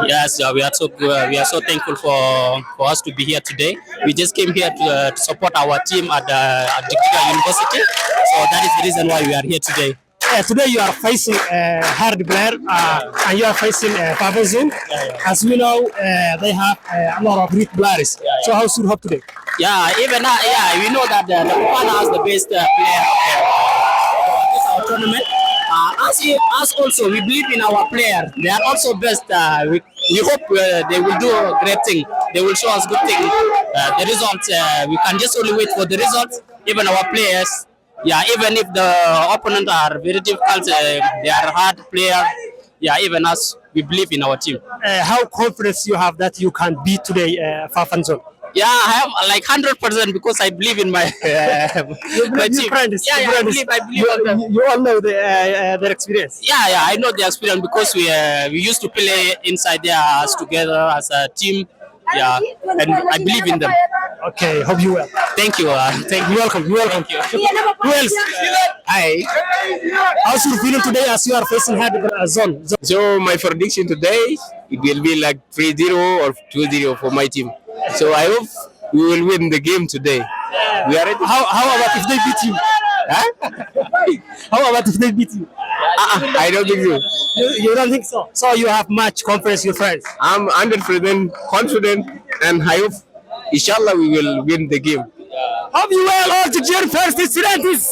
Yes, we are so thankful for us to be here today. We just came here to support our team at Jigawa University. So that is the reason why we are here today. Today you are facing hard player and you are facing Favazin. As we know, they have a lot of great players. So how should hope today? Yeah, even we know that the Kupana has the best player of this our tournament. Us also, we believe in our player. They are also best. We hope they will do a great thing. They will show us good thing. The results, we can just only wait for the results. Even our players, yeah, even if the opponent are very difficult, they are hard player. Yeah, even us, we believe in our team. How confidence you have that you can beat today Fafanzon? Yeah, I have like 100% because I believe in my my team. Friends, Yeah, I believe on them. you all know their experience. Yeah, I know the experience because we used to play inside there as together as a team. Yeah, and I believe in them. Okay, hope you well. Thank you. Thank you. You're welcome. You're welcome. Thank you. Who else? Hi. How's you feeling today as you are facing hard zone? So my prediction today, it will be like 3-0 or 2-0 for my team. So I hope we will win the game today. We are ready. How about if they beat you? Huh? How about if they beat you? I don't think so. You don't think so? So you have much confidence in your friends? I'm 100% confident and I hope, inshallah, we will win the game. Hope you well all to join first students.